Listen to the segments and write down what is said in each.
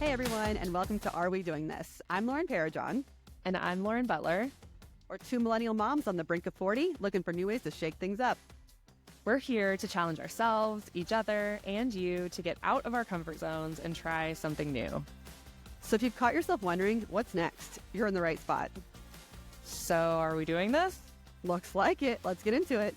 Hey everyone, and welcome to Are We Doing This? I'm Lauren Parajon. And I'm Lauren Butler. We're two millennial moms on the brink of 40, looking for new ways to shake things up. We're here to challenge ourselves, each other, and you to get out of our comfort zones and try something new. So if you've caught yourself wondering, what's next? You're in the right spot. So are we doing this? Looks like it. Let's get into it.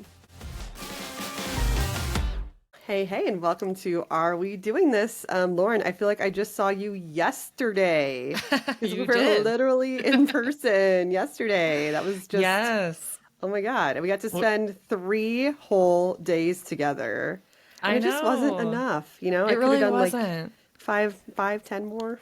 Hey, and welcome to Are We Doing This? Lauren, I feel like I just saw you yesterday. You we were did. literally in person yesterday. That was just... Yes. Oh my God. And we got to spend 3 whole days together. And I it just wasn't enough, you know? It I could really have done wasn't. like 5, 10 more.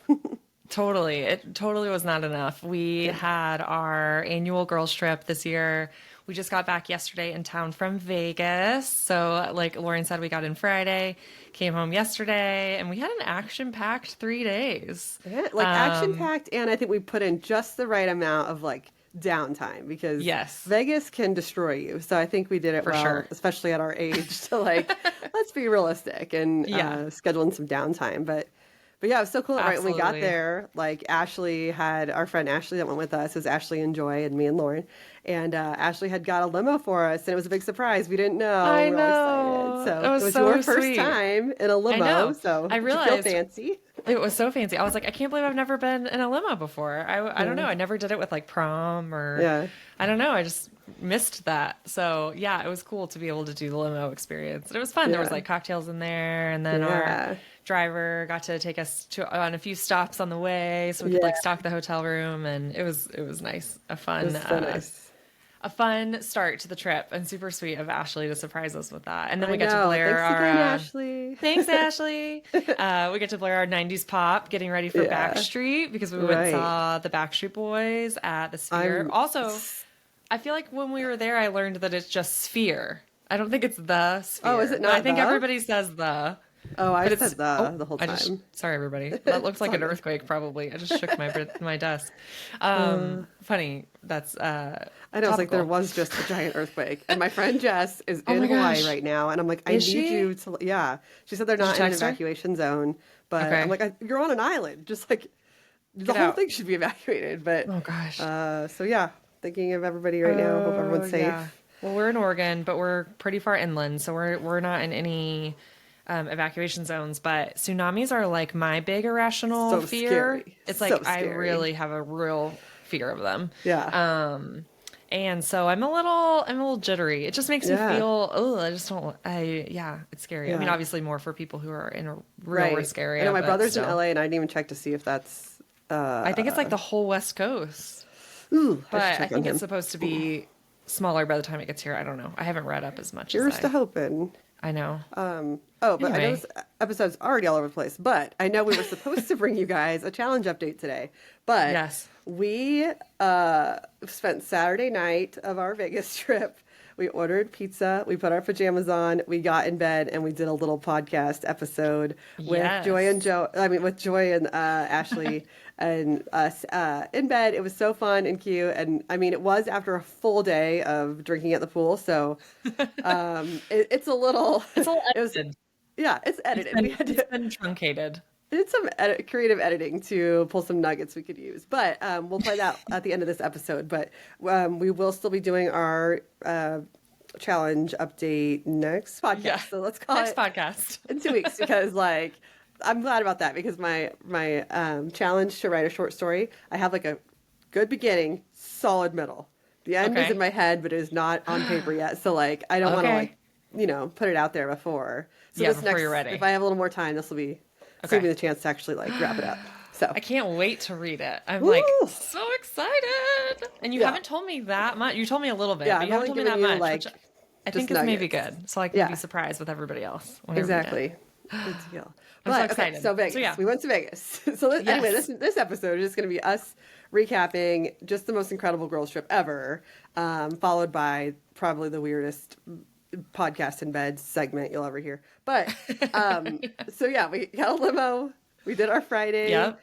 Totally. It totally was not enough. We had our annual girls trip this year. We just got back yesterday in town from Vegas. So like Lauren said, we got in Friday, came home yesterday, and we had an action-packed 3 days. Yeah, like action-packed, and I think we put in just the right amount of like downtime because Vegas can destroy you. So I think we did it For well, sure. especially at our age, to like, let's be realistic and schedule in some downtime. But yeah, it was so cool. Right when we got there, like Ashley had, our friend Ashley that went with us, was Ashley and Joy and me and Lauren. And Ashley had got a limo for us, and it was a big surprise. We didn't know. I we were all excited. So it was your so first sweet. time in a limo. I know. So I did you feel realized fancy. It was so fancy. I was like, I can't believe I've never been in a limo before. I don't know. I never did it with like prom or I don't know. I just missed that. So yeah, it was cool to be able to do the limo experience. It was fun. There was like cocktails in there, and then our driver got to take us on a few stops on the way so we could like stock the hotel room, and it was nice. A fun start to the trip, and super sweet of Ashley to surprise us with that. And then we get to blare Thanks our again, Ashley. Thanks, Ashley. We get to blare our 90s pop, getting ready for Backstreet, because we went and saw the Backstreet Boys at the Sphere. Also, I feel like when we were there, I learned that it's just Sphere. I don't think it's the Sphere. Oh, is it not? I think everybody says the. Oh, I said the whole time. Sorry, everybody. That looks like an earthquake, probably. I just shook my desk. Funny. That's I know. It's like there was just a giant earthquake, and my friend Jess is in Hawaii right now, and I'm like, I need you to. Yeah, she said they're not in an evacuation zone, but I'm like, you're on an island. Just like the whole thing should be evacuated. But oh gosh. So yeah, thinking of everybody right now. Hope everyone's safe. Yeah. Well, we're in Oregon, but we're pretty far inland, so we're not in any evacuation zones, but tsunamis are like my big irrational fear. Scary. It's like I really have a real fear of them. Yeah. And so I'm a little jittery. It just makes me feel it's scary. I mean, obviously more for people who are in a real risk area. I know my brother's in LA, and I didn't even check to see if that's I think it's like the whole West Coast. Ooh, but I think it's supposed to be smaller by the time it gets here. I don't know. I haven't read up as much. Here's to hoping. I know. But I know this episode's already all over the place. But I know we were supposed to bring you guys a challenge update today. But we spent Saturday night of our Vegas trip. We ordered pizza. We put our pajamas on. We got in bed, and we did a little podcast episode with Joy and Ashley and us in bed. It was so fun and cute. And I mean, it was after a full day of drinking at the pool. So it's a little edited. It's edited. It's been truncated. I did some creative editing to pull some nuggets we could use, but we'll play that at the end of this episode. But we will still be doing our challenge update next podcast. Yeah. So let's call next it podcast in 2 weeks, because like I'm glad about that, because my challenge to write a short story, I have like a good beginning, solid middle. The end is in my head, but it is not on paper yet. So like I don't want to like put it out there before. So before you're ready. If I have a little more time, this will be. Give me the chance to actually like wrap it up. So I can't wait to read it. I'm like so excited. And you haven't told me that much. You told me a little bit, but you haven't told me that much. Like, which I think is maybe good. So I can be surprised with everybody else. Exactly. Good deal. I'm so excited. So Vegas. We went to Vegas. So anyway, this episode is just going to be us recapping just the most incredible girls trip ever, followed by probably the weirdest podcast in bed segment you'll ever hear. But so yeah, we got a limo. We did our Friday.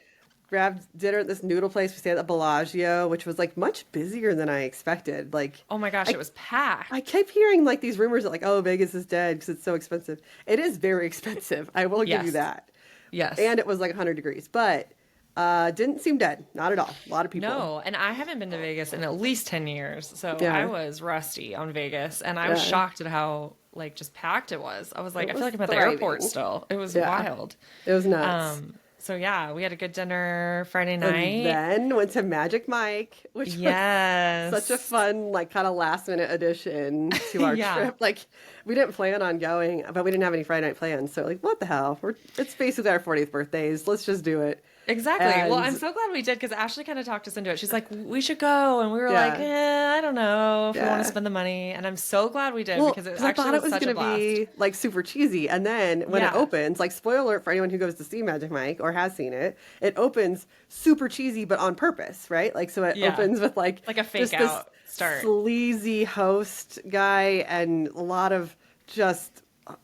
Grabbed dinner at this noodle place. We stayed at the Bellagio, which was like much busier than I expected. Like, oh my gosh, it was packed. I kept hearing like these rumors that like, oh, Vegas is dead because it's so expensive. It is very expensive. I will give you that. Yes. And it was like 100 degrees, but didn't seem dead. Not at all. A lot of people. No, and I haven't been to Vegas in at least 10 years, so Yeah. I was rusty on Vegas, and I was shocked at how like just packed it was. I was like, I feel like I'm at the airport still. It was wild. It was nuts. So yeah, we had a good dinner Friday night. And then went to Magic Mike, which was such a fun, like kind of last minute addition to our trip. Like we didn't plan on going, but we didn't have any Friday night plans. So like, what the hell? It's basically our 40th birthdays. Let's just do it. Exactly. And well, I'm so glad we did because Ashley kind of talked us into it. She's like, we should go. And we were like, I don't know if we want to spend the money. And I'm so glad we did because it actually was such a blast. Be like super cheesy. And then when it opens, like spoiler alert for anyone who goes to see Magic Mike or has seen it, it opens super cheesy, but on purpose, right? Like, so it opens with like a fake out start. Sleazy host guy and a lot of just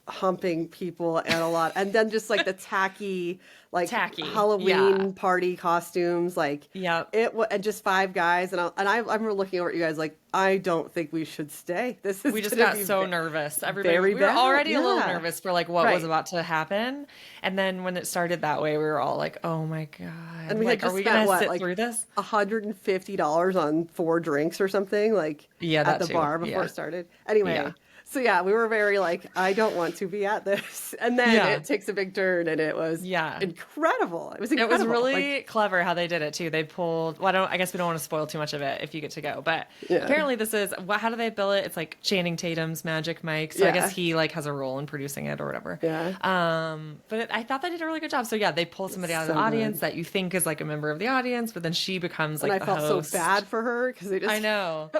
humping people and then just like the tacky Halloween party costumes, like and just 5 guys and I remember looking over at you guys like, I don't think we should stay. We just got so nervous. Everybody, we were already a little nervous for like what was about to happen, and then when it started that way, we were all like, "Oh my god!" And we had just spent through this? $150 on 4 drinks or something, like at the bar before it started. Anyway. So we were very like, I don't want to be at this. And then it takes a big turn and it was incredible. It was incredible. It was really clever how they did it too. They pulled, I guess we don't want to spoil too much of it if you get to go, but apparently this is, how do they bill it? It's like Channing Tatum's Magic Mike. So I guess he like has a role in producing it or whatever. But I thought they did a really good job. So they pull somebody out of the audience that you think is like a member of the audience, but then she becomes like the host. And I felt so bad for her because they just. I know.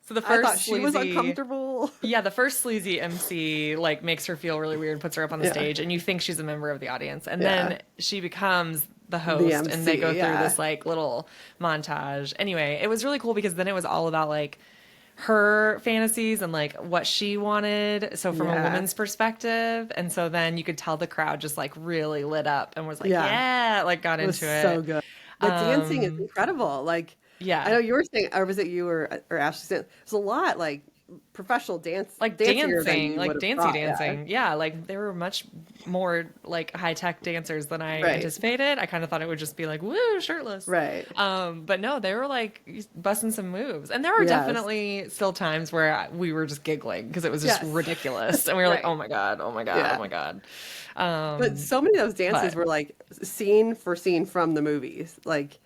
So the I first thought she was uncomfortable. Yeah, the first sleazy MC like makes her feel really weird, puts her up on the stage, and you think she's a member of the audience, and then she becomes the host, MC, and they go through this like little montage. Anyway, it was really cool because then it was all about like her fantasies and like what she wanted. So from a woman's perspective, and so then you could tell the crowd just like really lit up and was like, like got into it. So good. The dancing is incredible. Like. Yeah, I know you were saying, or was it you or Ashley saying? There's a lot like professional dance, like dancing, like dancing. Yeah, like they were much more like high tech dancers than I anticipated. I kind of thought it would just be like woo, shirtless, right? But no, they were like busting some moves, and there were definitely still times where we were just giggling because it was just ridiculous, and we were like, oh my god, oh my god, oh my god. But so many of those dances were like scene for scene from the movies, like.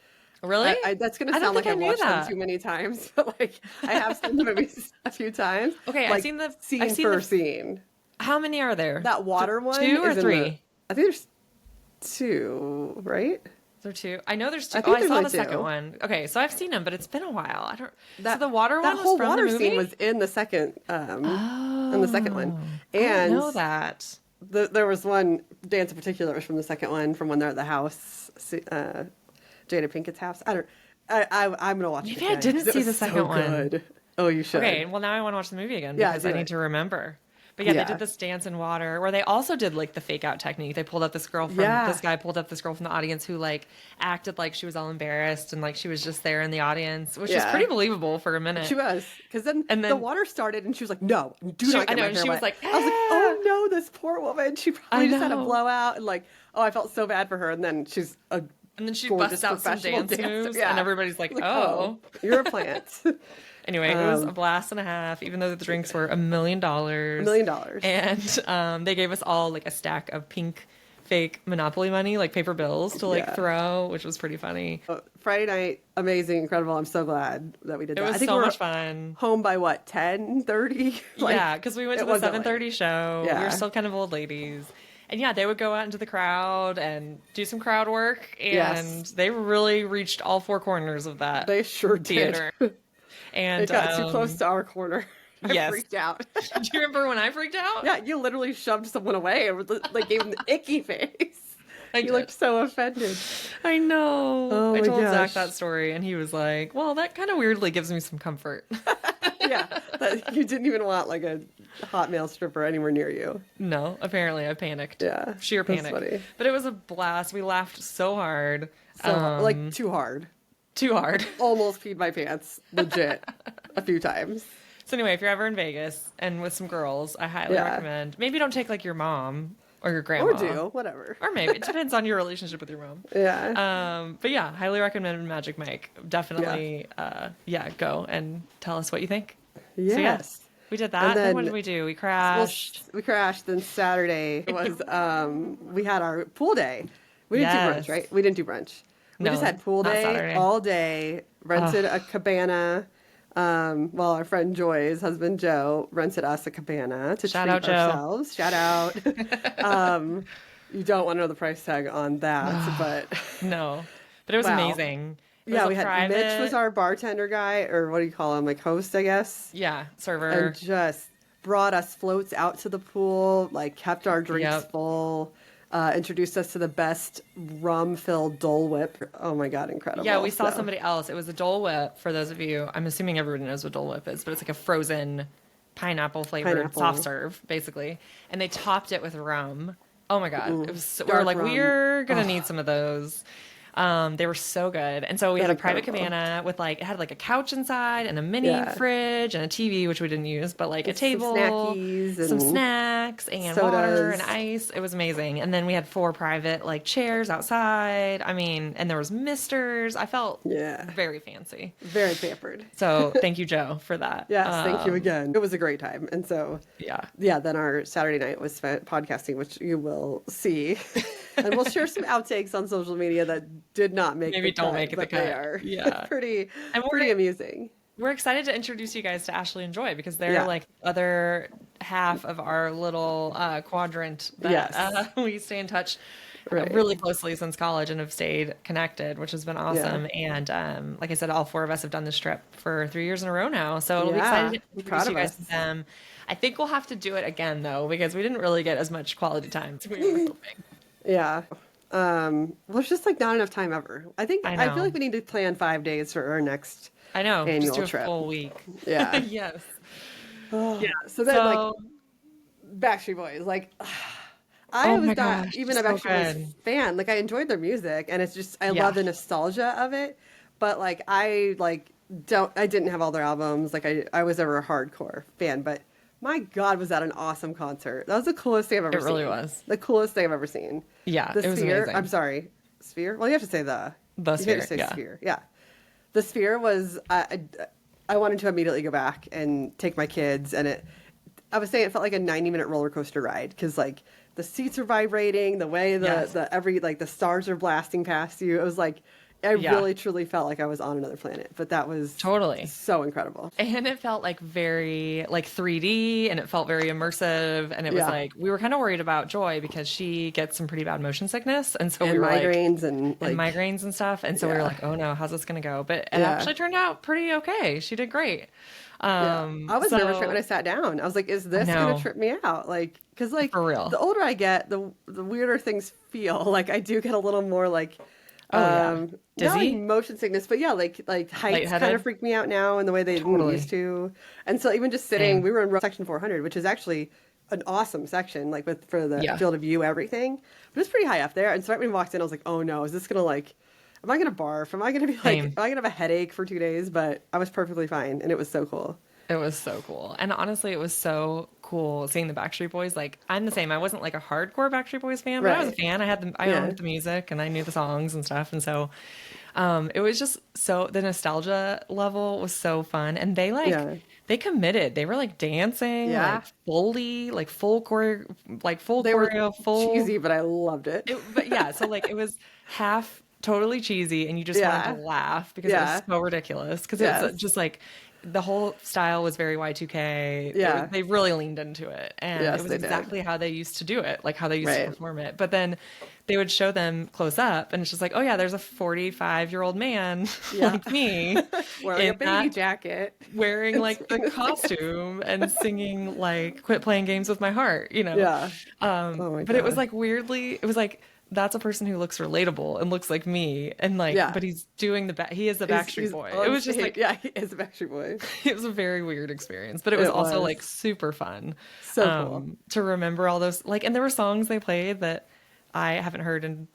Really? That's going to sound like I've watched them too many times, but like I have seen the movies a few times. Okay, like, I've seen the scene. How many are there? That water one? 2 or 3? I think there's 2, right? There 2. I know there's 2. I saw the second one. Okay, so I've seen them, but it's been a while. I don't. So the water one was from the movie? That whole water scene was in the second. In the second one, and I know that. There was one dance in particular that was from the second one, from when they're at the house. Jada Pinkett's house. I'm gonna watch it again. Maybe I didn't see the second one. Good. Oh, you should. Okay, well now I want to watch the movie again because I need to remember. But they did this dance in water where they also did like the fake out technique. They pulled up this girl from this guy pulled up this girl from the audience who like acted like she was all embarrassed and like she was just there in the audience, which is pretty believable for a minute. She was, because then the water started and she was like, "No, do not get my hair wet." Was like, I was like, "Oh no, this poor woman. She probably just had a blowout." And like, oh, I felt so bad for her. And then she's a And then she busts out some dance moves, and everybody's like, oh, you're a plant. Anyway, it was a blast and a half, even though the drinks were $1 million. $1 million. And they gave us all like a stack of pink fake Monopoly money, like paper bills to like throw, which was pretty funny. Friday night, amazing, incredible. I'm so glad that we did that. It was so much fun. Home by what, 10:30? Yeah, because we went to the 7:30 show. Yeah. We were still kind of old ladies. And they would go out into the crowd and do some crowd work, and they really reached all 4 corners of that. They sure theater. Did. And it got too close to our corner. I freaked out. Do you remember when I freaked out? Yeah, you literally shoved someone away and like gave him the icky face. You looked so offended. I know. Oh, I told Zach that story, and he was like, "Well, that kind of weirdly gives me some comfort." Yeah, that you didn't even want like a hot male stripper anywhere near you. No, apparently I panicked. Yeah, sheer panic. Funny. But it was a blast. We laughed so hard, like too hard. Too hard. Almost peed my pants, legit, a few times. So anyway, if you're ever in Vegas and with some girls, I highly recommend. Maybe don't take like your mom or your grandma. Or do, whatever. Or maybe. It depends on your relationship with your mom. Yeah. But yeah, highly recommend Magic Mike. Definitely, go and tell us what you think. Yes. So, yes. We did that. And then what did we do? We crashed. We crashed. Then Saturday was, we had our pool day. We didn't do brunch, right? We didn't do brunch. We just had pool day all day, rented a cabana. Well, our friend Joy's husband, Joe, rented us a cabana to treat ourselves. Shout out. You don't want to know the price tag on that, but. No, but it was amazing. Yeah, we had Mitch was our bartender guy, or what do you call him? Like host, I guess. Yeah, server. And just brought us floats out to the pool, like kept our drinks full, introduced us to the best rum-filled Dole Whip. Oh my God, incredible. Yeah, we saw somebody else. It was a Dole Whip, for those of you, I'm assuming everyone knows what Dole Whip is, but it's like a frozen pineapple flavored soft serve, basically. And they topped it with rum. Oh my God. It was we were like, we're going to need some of those. They were so good. And so we had a private cabana with it had like a couch inside and a mini fridge and a TV, which we didn't use, but like a table, some snacks and sodas. Water and ice. It was amazing. And then we had 4 private like chairs outside. I mean, and there was misters. I felt very fancy. Very pampered. So thank you, Joe, for that. Yes, thank you again. It was a great time. And so, then our Saturday night was podcasting, which you will see. And we'll share some outtakes on social media that did not make maybe the don't cut, make it the cut. They are pretty amusing. We're excited to introduce you guys to Ashley and Joy because they're like other half of our little quadrant that we stay in touch really closely since college and have stayed connected, which has been awesome. And like I said, all 4 of us have done this trip for 3 years in a row now, so it'll be exciting to introduce you guys to them. I think we'll have to do it again though because we didn't really get as much quality time as we were hoping. Yeah. Well, it's just like not enough time ever. I feel like we need to plan 5 days for our next annual just do trip. A full week. Yeah. Yes. Yeah. So then like Backstreet Boys, like I was not even a Backstreet Boys fan. Like I enjoyed their music and it's just I love the nostalgia of it. But like I didn't have all their albums. Like I was never a hardcore fan, but my God, was that an awesome concert. That was the coolest thing I've ever seen. It really was. The coolest thing I've ever seen. Yeah, the it was Sphere. amazing. I'm sorry. Sphere? Well, you have to say the Sphere. You have to say Sphere. Yeah. The Sphere was, I wanted to immediately go back and take my kids. And I was saying it felt like a 90-minute roller coaster ride. Because like the seats are vibrating, the way the stars are blasting past you. It was like, I really truly felt like I was on another planet, but that was totally so incredible. And it felt like very like 3D and it felt very immersive. And it was like, we were kind of worried about Joy because she gets some pretty bad motion sickness. And so we were migraines and migraines and stuff. And so we were like, oh no, how's this going to go? But it actually turned out pretty okay. She did great. I was nervous when I sat down. I was like, is this going to trip me out? Like, cause like for real, the older I get, the weirder things feel. Like I do get a little more like, dizzy, not like motion sickness, but like heights kind of freak me out now in the way they didn't used to. And so even just sitting, we were in section 400, which is actually an awesome section, like for the field of view, everything. But it's pretty high up there. And so right when we walked in, I was like, oh no, is this gonna like, am I gonna barf? Am I gonna be like, am I gonna have a headache for 2 days? But I was perfectly fine, and it was so cool. It was so cool. And honestly, it was so cool seeing the Backstreet Boys. Like, I'm the same. I wasn't like a hardcore Backstreet Boys fan, but I was a fan. I owned the music and I knew the songs and stuff. And so it was just the nostalgia level was so fun. And they they committed. They were like dancing, like fully, like full choreo, full cheesy, but I loved it. So like it was half totally cheesy and you just wanted to laugh because it was so ridiculous. Because it was just like, the whole style was very Y2K. Yeah. They really leaned into it. And it was exactly how they used to do it, like how they used to perform it. But then they would show them close up and it's just like, oh yeah, there's a 45-year-old man like me. Wearing a baby jacket. Wearing like the costume and singing like Quit Playing Games with My Heart, you know? Yeah. But it was like weirdly, it was like, that's a person who looks relatable and looks like me and like but he's doing he is the Backstreet Boy. It was just like he is a Backstreet Boy. It was a very weird experience, but it was also like super fun. So cool to remember all those like, and there were songs they played that I haven't heard in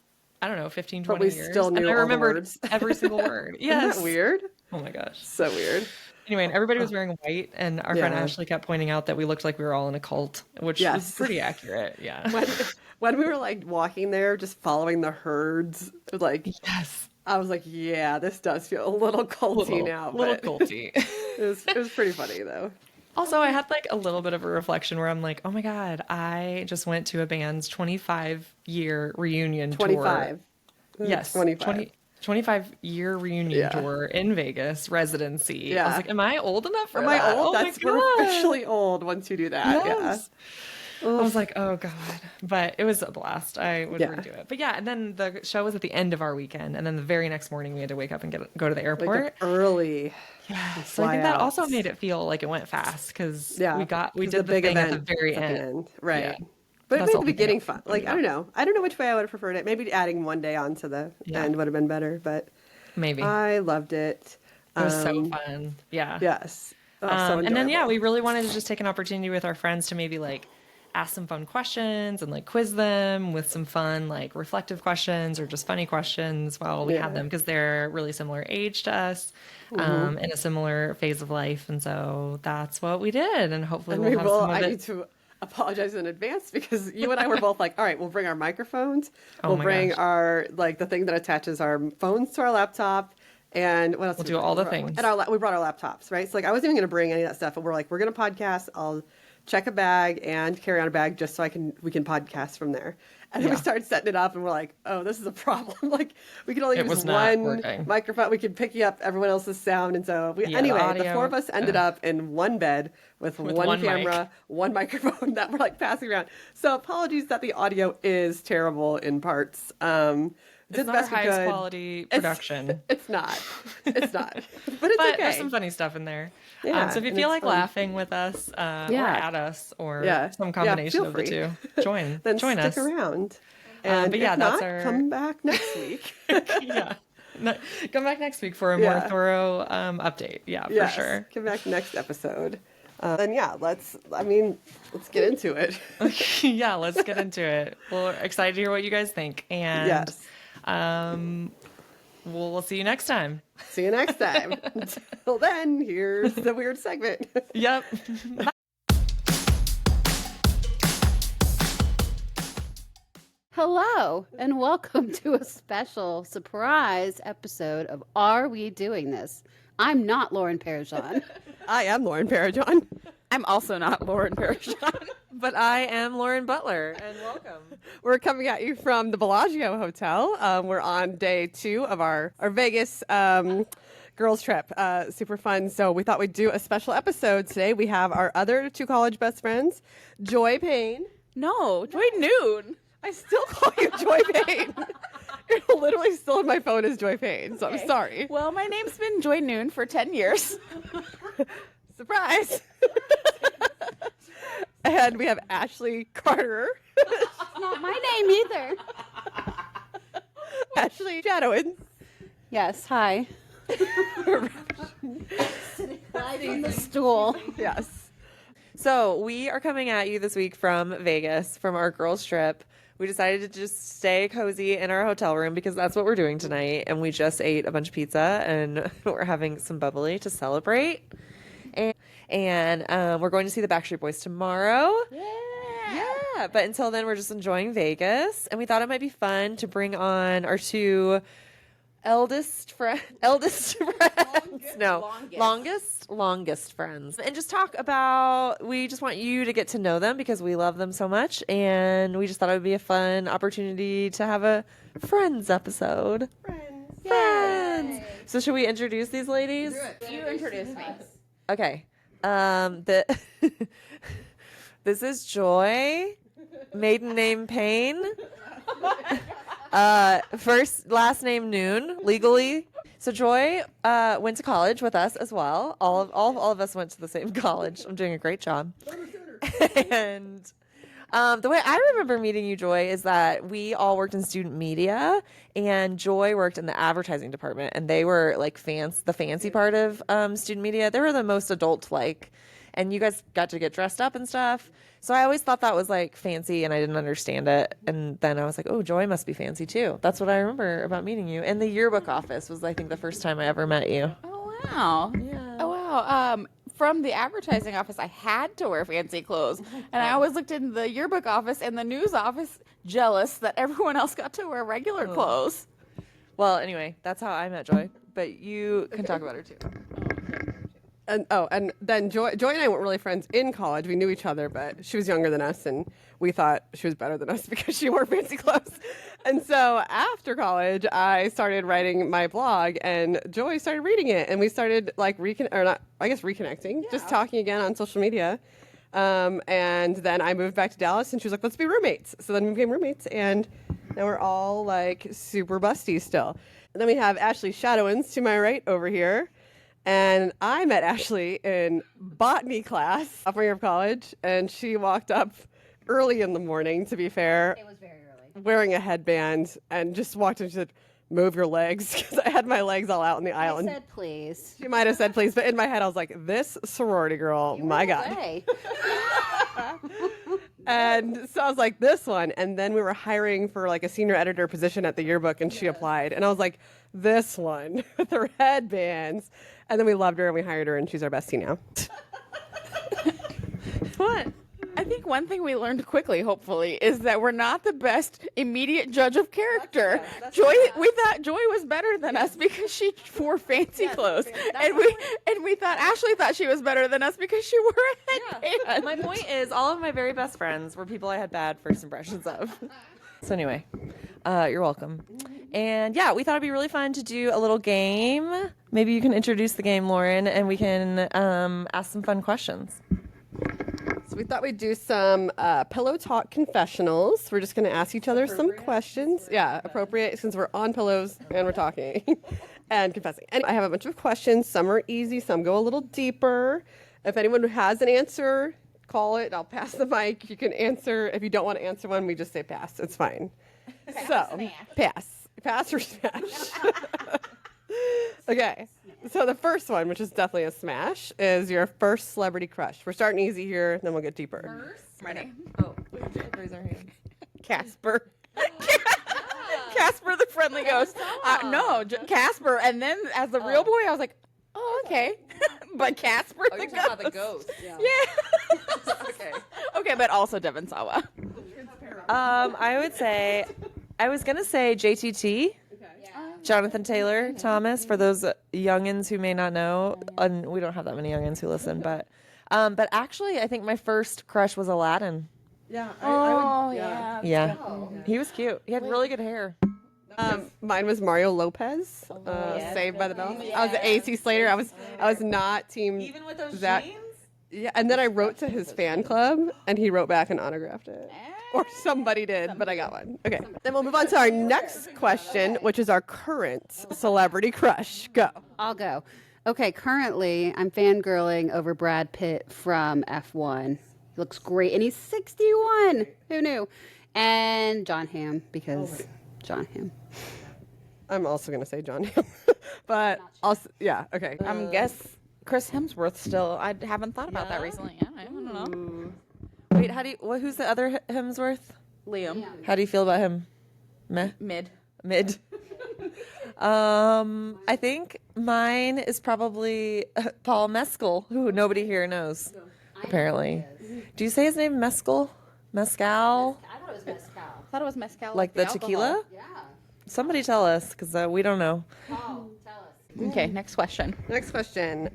I don't know 15 20 years. Still knew and I remembered every single word. Yes. Isn't that weird? Oh my gosh. So weird. Anyway, and everybody was wearing white, and our friend Ashley kept pointing out that we looked like we were all in a cult, which is pretty accurate. Yeah. when we were like walking there, just following the herds, like, yes, I was like, yeah, this does feel a little culty now. Little culty. It was pretty funny though. Also, I had like a little bit of a reflection where I'm like, oh my God, I just went to a band's 25-year reunion 25. tour. Yes, 25-year reunion tour in Vegas, residency. Yeah. I was like, am I old enough for that? Am I old? We're officially old once you do that. Yes. Yeah. I was like, oh God. But it was a blast. I would redo it. But yeah, and then the show was at the end of our weekend. And then the very next morning we had to wake up and go to the airport. Wake up early. Yeah. So I think that also made it feel like it went fast because we did the thing at the very end. Right. Yeah. But it made the beginning fun. Like, I don't know which way I would have preferred it. Maybe adding one day on to the end would have been better, but maybe. I loved it. It was so fun. Yeah. Yes. Oh, so and then, we really wanted to just take an opportunity with our friends to maybe like ask some fun questions and like quiz them with some fun, like reflective questions or just funny questions while we had them because they're really similar age to us, in a similar phase of life. And so that's what we did. And hopefully we'll have some of it. I need to apologize in advance because you and I were both like, all right, we'll bring our microphones. We'll bring our, like the thing that attaches our phones to our laptop. And what else? We'll do all the things. And we brought our laptops, right? So like I wasn't even going to bring any of that stuff, but we're like, we're going to podcast. I'll check a bag and carry on a bag just so we can podcast from there. And then we started setting it up and we're like, oh, this is a problem. Like we can only use one microphone. We could pick you up everyone else's sound. And so the four of us ended up in one bed with one camera, one microphone that we're like passing around. So apologies that the audio is terrible in parts. It's not our highest quality production. It's not. It's not. But it's okay. There's some funny stuff in there. Yeah, so if you feel like laughing with us or at us or some combination of the two, join us. Stick around. And that's our... come back next week. Come back next week for a more thorough update. Yeah, for sure. Come back next episode. Then let's get into it. Let's get into it. We're excited to hear what you guys think. And we'll see you next time. See you next time. Until then, here's the weird segment. Yep. Hello, and welcome to a special surprise episode of Are We Doing This? I'm not Lauren Parajon. I am Lauren Parajon. I'm also not Lauren Parajon. But I am Lauren Butler, and welcome. We're coming at you from the Bellagio Hotel. We're on day 2 of our Vegas girls trip. Super fun. So we thought we'd do a special episode today. We have our other 2 college best friends, Joy Payne. No, Joy Noon. I still call you Joy Payne. You're literally still in my phone as Joy Payne, so I'm sorry. Well, my name's been Joy Noon for 10 years. Surprise! And we have Ashley Carter. It's not my name either. Ashley Jadowin. Yes, hi. Sitting right on the stool. Yes. So we are coming at you this week from Vegas, from our girls trip. We decided to just stay cozy in our hotel room because that's what we're doing tonight. And we just ate a bunch of pizza and we're having some bubbly to celebrate. And we're going to see the Backstreet Boys tomorrow. Yeah. But until then, we're just enjoying Vegas. And we thought it might be fun to bring on our 2 longest friends. Longest friends. And just talk about, we just want you to get to know them because we love them so much. And we just thought it would be a fun opportunity to have a friends episode. Friends. So should we introduce these ladies? You introduce me. Okay. This is Joy, maiden name Payne, last name Noon, legally. So Joy went to college with us as well. All of us went to the same college. I'm doing a great job. And the way I remember meeting you, Joy, is that we all worked in student media, and Joy worked in the advertising department, and they were like the fancy part of student media. They were the most adult-like, and you guys got to get dressed up and stuff. So I always thought that was like fancy, and I didn't understand it. And then I was like, oh, Joy must be fancy too. That's what I remember about meeting you. And the yearbook office was, I think, the first time I ever met you. Oh, wow. Yeah. Oh, wow. from the advertising office, I had to wear fancy clothes. And I always looked in the yearbook office and the news office jealous that everyone else got to wear regular clothes. Well, anyway, that's how I met Joy. But you can talk about her too. And then Joy and I weren't really friends in college. We knew each other, but she was younger than us, and we thought she was better than us because she wore fancy clothes. And so after college, I started writing my blog, and Joy started reading it, and we started like reconnecting, just talking again on social media. And then I moved back to Dallas, and she was like, "Let's be roommates." So then we became roommates, and now we're all like super busty still. And then we have Ashley Shadowins to my right over here. And I met Ashley in botany class sophomore year of college, and she walked up early in the morning, to be fair. It was very early. Wearing a headband, and just walked in and she said, "Move your legs," because I had my legs all out in the aisle. I said please. She might have said please, but in my head I was like, this sorority girl, my God. And so I was like, this one. And then we were hiring for like a senior editor position at the yearbook, and she applied. And I was like, this one with her headbands. And then we loved her and we hired her, and she's our bestie now. What? I think one thing we learned quickly, hopefully, is that we're not the best immediate judge of character. We thought Joy was better than us because she wore fancy clothes, and we thought Ashley thought she was better than us because she wore a headband. My point is, all of my very best friends were people I had bad first impressions of. So anyway, you're welcome. And yeah, we thought it'd be really fun to do a little game. Maybe you can introduce the game, Lauren, and we can ask some fun questions. So we thought we'd do some pillow talk confessionals. We're just going to ask each other some questions. Yeah, appropriate, since we're on pillows and we're talking and confessing. And I have a bunch of questions. Some are easy, some go a little deeper. If anyone has an answer, call it. I'll pass the mic. You can answer. If you don't want to answer one, we just say pass. It's fine. So, pass. Pass or smash. Okay. So the first one, which is definitely a smash, is your first celebrity crush. We're starting easy here, then we'll get deeper. First? Ready? Oh, raise our hand. Casper. Casper the friendly ghost. No, Casper. And then as the real boy, I was like, oh, okay. But Casper the ghost. About the ghost. Yeah. Okay. Okay, but also Devon Sawa. I would say, I was going to say JTT. Jonathan Taylor Thomas, for those youngins who may not know, and we don't have that many youngins who listen, but actually, I think my first crush was Aladdin. Yeah. Yeah. He was cute. He had really good hair. Mine was Mario Lopez, Saved by the Bell. I was AC Slater. I was not team. Even with those Zach. jeans? Yeah, and then I wrote to his fan club, and he wrote back and autographed it. Or somebody did, but I got one. Okay. Then we'll move on to our next question, which is our current celebrity crush. Go. I'll go. Okay, currently I'm fangirling over Brad Pitt from F1. He looks great, and he's 61. Who knew? And John Hamm, because John Hamm. I'm also going to say John Hamm. But also, yeah, okay. Guess Chris Hemsworth still. I haven't thought about that recently. I don't know. Wait, who's the other Hemsworth? Liam. How do you feel about him? Meh? Mid. I think mine is probably Paul Mescal, who nobody here knows, apparently. Do you say his name Mescal? Mescal? I thought it was Mezcal. I thought it was mezcal. Like the tequila? Yeah. Somebody tell us, because we don't know. Paul, tell us. Okay, next question. Next question.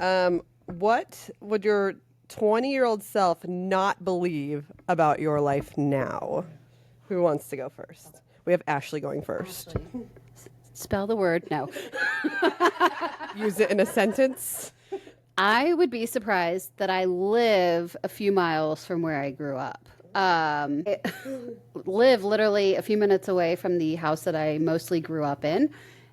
What would your 20-year-old self not believe about your life now? Who wants to go first? We have Ashley going first. Spell the word. No. Use it in a sentence. I would be surprised that I live a few miles from where I grew up. Live literally a few minutes away from the house that I mostly grew up in,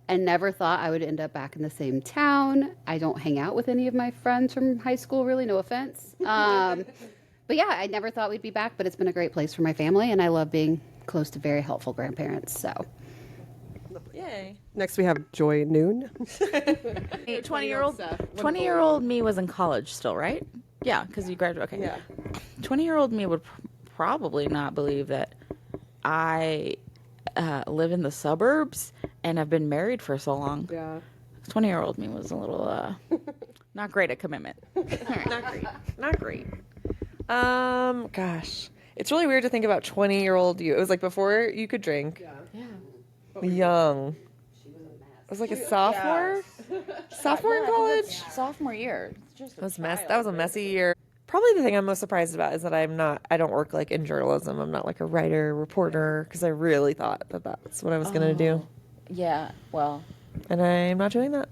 and never thought I would end up back in the same town. I don't hang out with any of my friends from high school, really, no offense. But yeah, I never thought we'd be back, but it's been a great place for my family, and I love being close to very helpful grandparents, so. Yay. Next we have Joy Noon. 20-year-old me was in college still, right? Yeah, because you graduated. Okay. Yeah. 20-year-old me would probably not believe that I live in the suburbs and have been married for so long. Yeah. 20-year-old me was a little Not great at commitment. Not great. Gosh. It's really weird to think about 20-year-old you. It was like before you could drink. Yeah. Young. It was like a sophomore? Sophomore in college? Sophomore year. That was a messy year. Probably the thing I'm most surprised about is that I don't work like in journalism. I'm not like a writer, reporter, because I really thought that that's what I was going to do. Yeah, well. And I'm not doing that.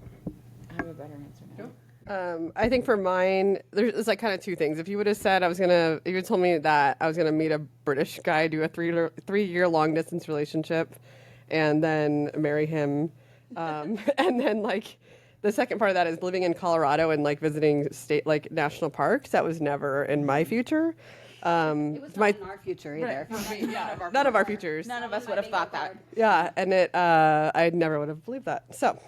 I have a better answer now. I think for mine, there's like kind of two things. If you would have said you would told me that I was gonna meet a British guy, do a 3-year long distance relationship, and then marry him, and then like the second part of that is living in Colorado and like visiting national parks. That was never in my future. It was not in our future either. None of our futures. None of us would have thought that. Yeah, and I never would have believed that. So.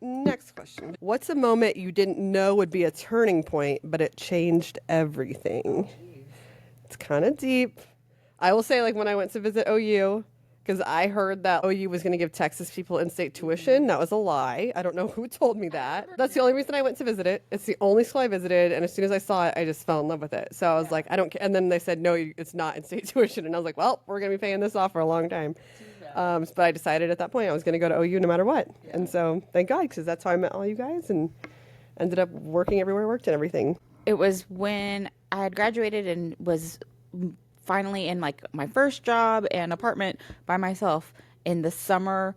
Next question. What's a moment you didn't know would be a turning point, but it changed everything? It's kind of deep. I will say, like, when I went to visit OU, because I heard that OU was going to give Texas people in-state tuition. That was a lie. I don't know who told me that. That's the only reason I went to visit it. It's the only school I visited, and as soon as I saw it, I just fell in love with it. So I was like, I don't care. And then they said, no, it's not in-state tuition. And I was like, well, we're going to be paying this off for a long time. But I decided at that point I was going to go to OU no matter what. Yeah. And so thank God, because that's how I met all you guys and ended up working everywhere I worked and everything. It was when I had graduated and was finally in like my first job and apartment by myself in the summer,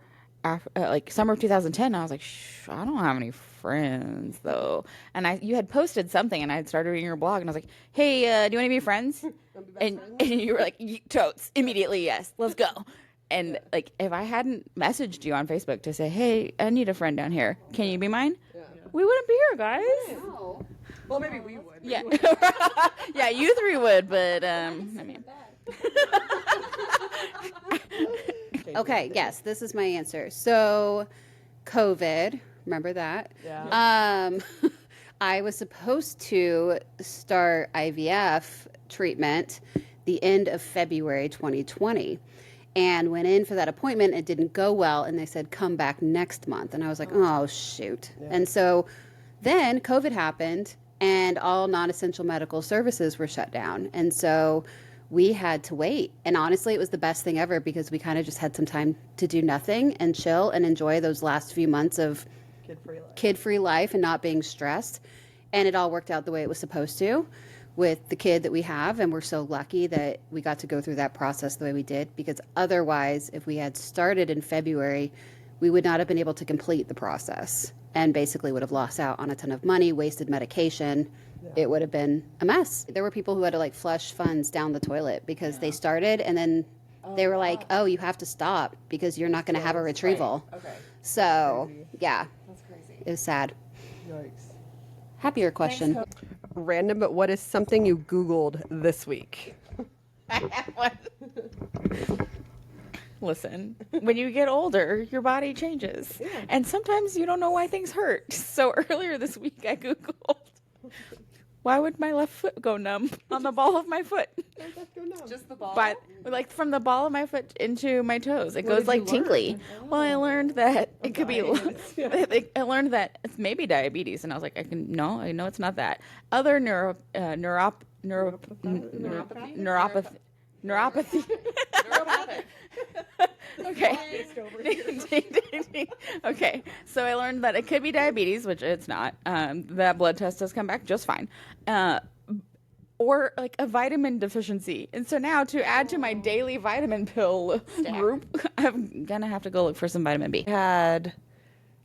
summer of 2010. I was like, I don't have any friends though. And you had posted something and I had started reading your blog and I was like, hey, do you want to be friends? And you were like, totes, immediately, yes, let's go. And, like, if I hadn't messaged you on Facebook to say, hey, I need a friend down here. Can you be mine? Yeah. We wouldn't be here, guys. No. Well, maybe we would. Yeah. Yeah, you three would, but, I mean. Okay, yes, this is my answer. So, COVID, remember that? Yeah. I was supposed to start IVF treatment the end of February 2020. And went in for that appointment. It didn't go well. And they said, come back next month. And I was like, oh, shoot. Yeah. And so then COVID happened and all non-essential medical services were shut down. And so we had to wait. And honestly, it was the best thing ever because we kind of just had some time to do nothing and chill and enjoy those last few months of kid-free life and not being stressed. And it all worked out the way it was supposed to with the kid that we have, and we're so lucky that we got to go through that process the way we did, because otherwise, if we had started in February, we would not have been able to complete the process and basically would have lost out on a ton of money, wasted medication. Yeah. It would have been a mess. There were people who had to like flush funds down the toilet because they started and then they were like, oh, you have to stop because you're not going to have a retrieval. Right. Okay. So, yeah. That's crazy. It was sad. Yikes. Happier question. Thanks, random, but what is something you Googled this week? Listen, when you get older, your body changes. Yeah. And sometimes you don't know why things hurt. So earlier this week, I Googled, why would my left foot go numb on the ball of my foot? Just the ball? But like from the ball of my foot into my toes. It goes like tingly. Oh. Well, I learned that it could be, I learned that it's maybe diabetes. And I was like, I know it's not that. Other neuropathy. Okay. Okay. So I learned that it could be diabetes, which it's not. That blood test has come back just fine. Or like a vitamin deficiency. And so now to add to my daily vitamin pill group, I'm going to have to go look for some vitamin B. Had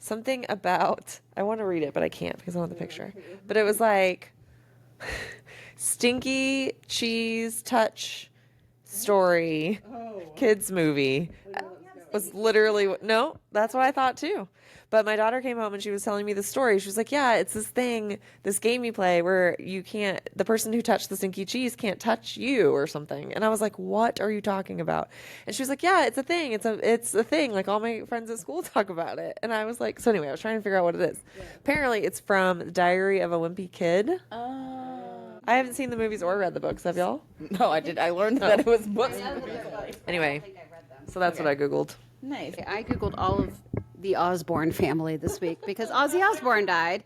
something about, I want to read it, but I can't because I want the picture. But it was like stinky cheese touch story, kids movie. Was literally, no, that's what I thought too. But my daughter came home and she was telling me the story. She was like, yeah, it's this thing, this game you play where the person who touched the stinky cheese can't touch you or something. And I was like, what are you talking about? And she was like, yeah, it's a thing. It's a thing. Like all my friends at school talk about it. And I was like, so anyway, I was trying to figure out what it is. Yeah. Apparently it's from Diary of a Wimpy Kid. I haven't seen the movies or read the books. Have y'all? No, I did. I learned that it was books. Anyway, so that's what I Googled. Nice. I Googled all of the Osborne family this week because Ozzy Osbourne died.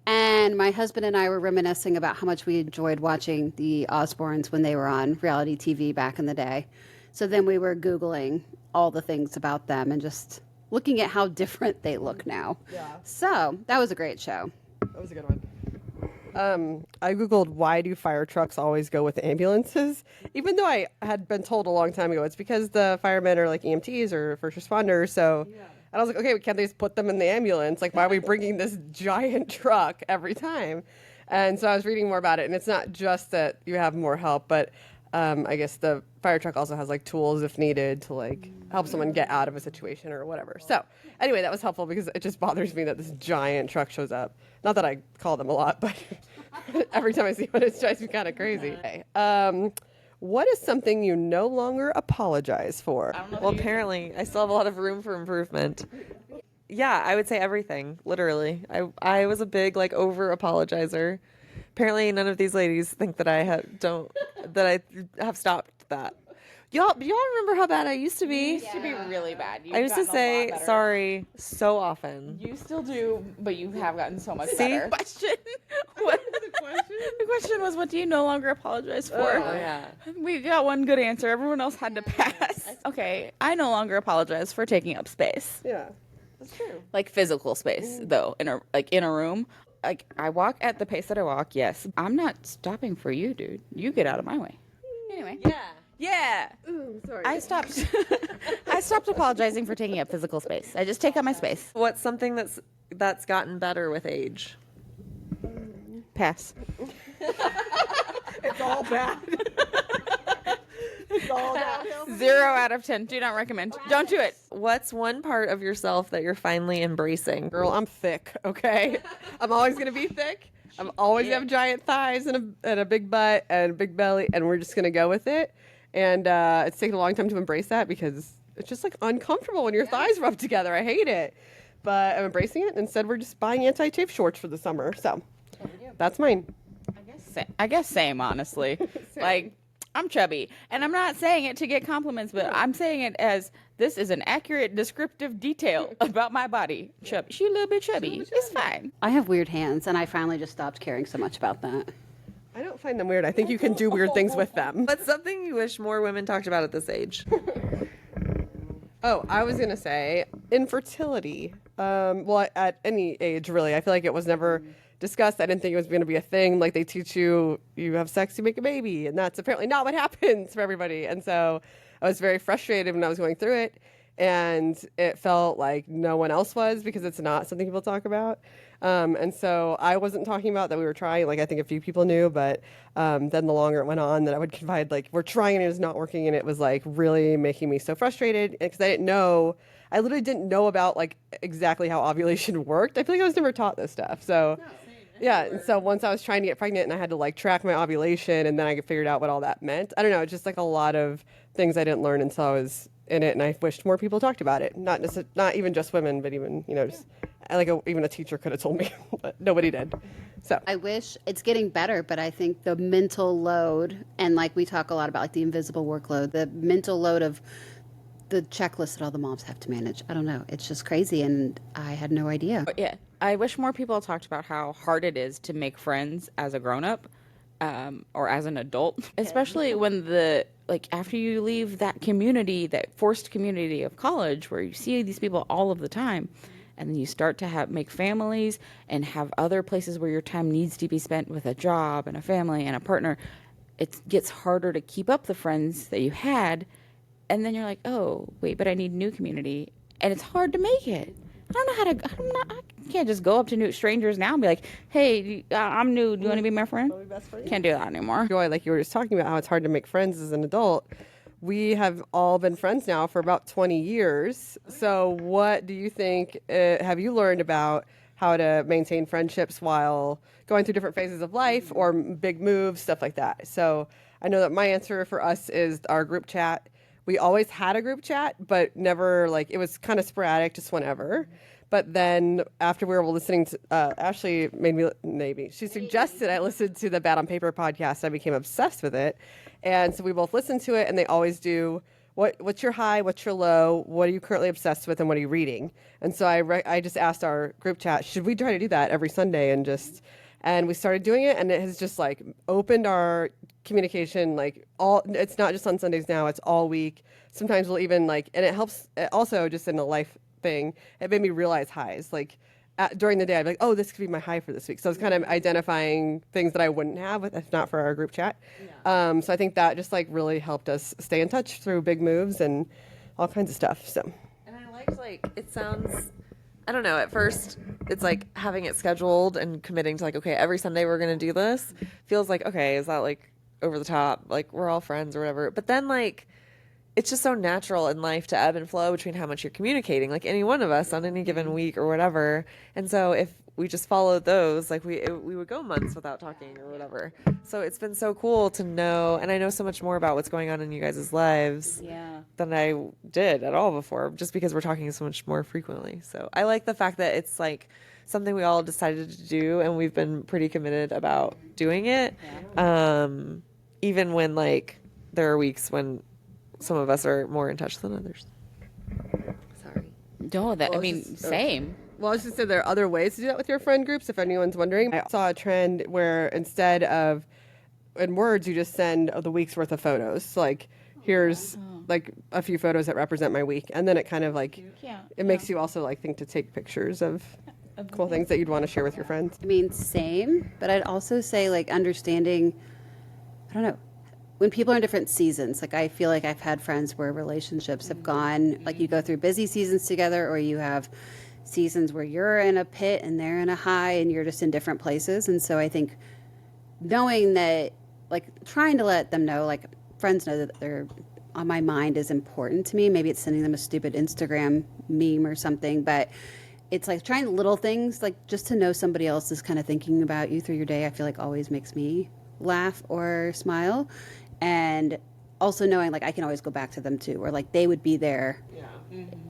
And my husband and I were reminiscing about how much we enjoyed watching the Osbournes when they were on reality TV back in the day. So then we were Googling all the things about them and just looking at how different they look now. Yeah. So that was a great show. That was a good one. I Googled, why do fire trucks always go with ambulances? Even though I had been told a long time ago, it's because the firemen are like EMTs or first responders. So, and I was like, okay, can't they just put them in the ambulance? Like, why are we bringing this giant truck every time? And so I was reading more about it, and it's not just that you have more help, but I guess the fire truck also has like tools if needed to like help someone get out of a situation or whatever. So anyway, that was helpful because it just bothers me that this giant truck shows up. Not that I call them a lot, but every time I see one, it drives me kind of crazy. Okay. What is something you no longer apologize for? Well, apparently I still have a lot of room for improvement. Yeah, I would say everything, literally. I was a big like over apologizer. Apparently none of these ladies think that I have stopped that. Y'all remember how bad I used to be? You used to be really bad. I used to say sorry so often. You still do, but you have gotten so much better. Question. What was the question? The question was, what do you no longer apologize for? Oh, yeah. We got one good answer. Everyone else had to pass. Okay, I no longer apologize for taking up space. Yeah, that's true. Like physical space, though, in a room. Like, I walk at the pace that I walk, yes. I'm not stopping for you, dude. You get out of my way. Anyway. Yeah. Ooh, sorry. I stopped apologizing for taking up physical space. I just take up my space. What's something that's gotten better with age? Pass. It's all bad. It's all downhill. 0 out of 10. Do not recommend. Don't do it. What's one part of yourself that you're finally embracing? Girl, I'm thick, okay? I'm always going to be thick. I'm always going to have giant thighs and a big butt and a big belly, and we're just going to go with it. And it's taken a long time to embrace that because it's just like uncomfortable when your thighs rub together. I hate it. But I'm embracing it. Instead, we're just buying anti-chafe shorts for the summer. So that's mine. I guess same, honestly. Like, I'm chubby. And I'm not saying it to get compliments, but I'm saying it as this is an accurate descriptive detail about my body. Chubby. She's a little bit chubby. It's fine. I have weird hands, and I finally just stopped caring so much about that. I don't find them weird. I think you can do weird things with them. What's something you wish more women talked about at this age? Oh, I was going to say infertility. Well, at any age, really. I feel like it was never discussed. I didn't think it was going to be a thing. Like, they teach you have sex, you make a baby. And that's apparently not what happens for everybody. And so I was very frustrated when I was going through it. And it felt like no one else was because it's not something people talk about. And so I wasn't talking about that we were trying. Like, I think a few people knew, but then the longer it went on, that I would confide, like, we're trying and it's not working. And it was, like, really making me so frustrated because I literally didn't know about, like, exactly how ovulation worked. I feel like I was never taught this stuff. So, yeah. And so once I was trying to get pregnant and I had to, like, track my ovulation and then I figured out what all that meant. I don't know. It's just, like, a lot of things I didn't learn until I was in it, and I wished more people talked about it. Not even just women, but even just even a teacher could have told me, but nobody did. So I wish it's getting better, but I think the mental load, and like we talk a lot about, like the invisible workload, the mental load of the checklist that all the moms have to manage. I don't know. It's just crazy, and I had no idea. Yeah, I wish more people talked about how hard it is to make friends as a grown-up. Or as an adult, especially when after you leave that community, that forced community of college where you see these people all of the time, and then you start to make families and have other places where your time needs to be spent with a job and a family and a partner. It gets harder to keep up the friends that you had, and then you're like, oh, wait, but I need new community, and it's hard to make it. I don't know how to. I can't just go up to new strangers now and be like, "Hey, I'm new. Do you want to be my friend?" Can't do that anymore. Joy, like you were just talking about how it's hard to make friends as an adult. We have all been friends now for about 20 years. So, what do you think? Have you learned about how to maintain friendships while going through different phases of life or big moves, stuff like that? So, I know that my answer for us is our group chat. We always had a group chat, but never, it was kind of sporadic, just whenever. But then after we were listening to, Ashley she suggested I listen to the Bad on Paper podcast. I became obsessed with it. And so we both listened to it, and they always do what's your high, what's your low, what are you currently obsessed with, and what are you reading? And so I just asked our group chat, should we try to do that every Sunday? And we started doing it, and it has just like opened our communication. Like it's not just on Sundays now; it's all week. Sometimes we'll even and it helps. Also, just in a life thing, it made me realize highs. Like during the day, I'd be like, "Oh, this could be my high for this week." So it's kind of identifying things that I wouldn't have if not for our group chat. Yeah. So I think that just really helped us stay in touch through big moves and all kinds of stuff. So. And I liked it sounds. I don't know. At first, it's having it scheduled and committing to okay, every Sunday we're going to do this. Feels okay, is that over the top? We're all friends or whatever. But then it's just so natural in life to ebb and flow between how much you're communicating, any one of us on any given week or whatever. And so if we just followed those, we would go months without talking or whatever. So it's been so cool to know, and I know so much more about what's going on in you guys' lives than I did at all before, just because we're talking so much more frequently. So I like the fact that it's something we all decided to do, and we've been pretty committed about doing it. Even when there are weeks when some of us are more in touch than others. Sorry. No, same. Well, I was just saying there are other ways to do that with your friend groups, if anyone's wondering. I saw a trend where instead of in words, you just send the week's worth of photos. So, here's a few photos that represent my week. And then it kind of it makes you also think to take pictures of cool things that you'd want to share with your friends. I mean, same, but I'd also say understanding, I don't know, when people are in different seasons, I feel I've had friends where relationships have gone, you go through busy seasons together, or you have seasons where you're in a pit and they're in a high and you're just in different places. And so I think knowing that, trying to let them know, friends know that they're on my mind is important to me. Maybe it's sending them a stupid Instagram meme or something, but it's trying little things, just to know somebody else is kind of thinking about you through your day. I feel always makes me laugh or smile. And also knowing I can always go back to them too, or they would be there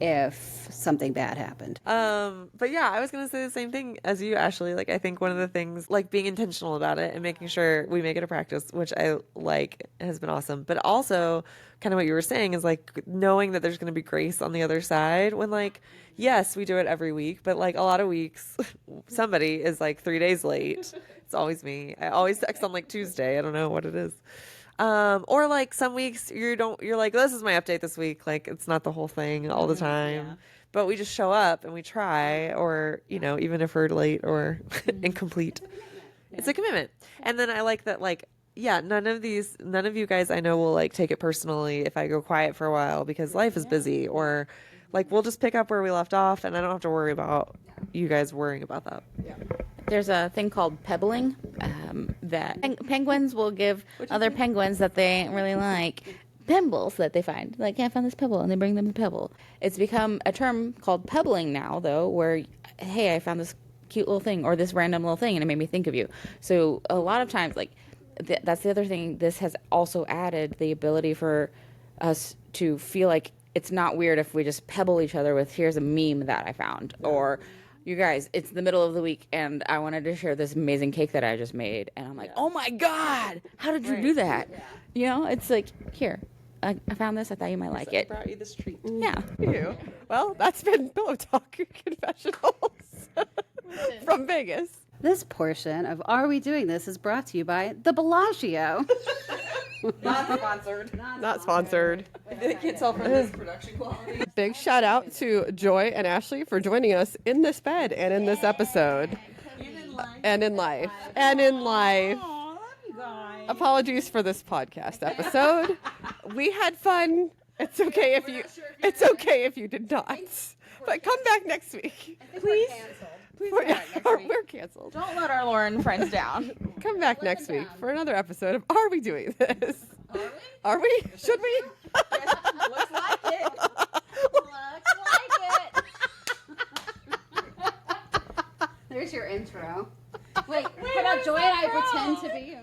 if something bad happened. But yeah, I was gonna say the same thing as you, Ashley. I think one of the things, being intentional about it and making sure we make it a practice, which I has been awesome. But also kind of what you were saying is knowing that there's gonna be grace on the other side when yes, we do it every week, but a lot of weeks somebody is 3 days late. It's always me. I always text on Tuesday. I don't know what it is. Or some weeks you're this is my update this week. It's not the whole thing all the time, but we just show up and we try, or, even if we're late or incomplete, it's a commitment. And then I like that, none of you guys I know will take it personally if I go quiet for a while because life is busy, or we'll just pick up where we left off and I don't have to worry about you guys worrying about that. Yeah. There's a thing called pebbling that penguins will give other penguins that they really like pebbles that they find. I found this pebble, and they bring them the pebble. It's become a term called pebbling now, though, where, hey, I found this cute little thing or this random little thing, and it made me think of you. So a lot of times, that's the other thing. This has also added the ability for us to feel it's not weird if we just pebble each other with, here's a meme that I found, or, you guys, it's the middle of the week, and I wanted to share this amazing cake that I just made. And I'm oh my God, how did you do that? Yeah. It's here, I found this. I thought you might like it. I brought you this treat. Yeah. You. Well, that's been Pillow Talk Confessionals from Vegas. This portion of Are We Doing This is brought to you by the Bellagio. Not sponsored. Not sponsored. They can't tell from this production quality. Big shout out to Joy and Ashley for joining us in this bed and in this episode. And in life. And in life. Apologies for this podcast episode. We had fun. It's okay if you did not. But come back next week. Please. We're canceled. Don't let our Lauren friends down. Come back next week for another episode of Are We Doing This? Are we? Should we? Looks like it. Looks like it. There's your intro. Wait, how about Joy and I pretend to be you?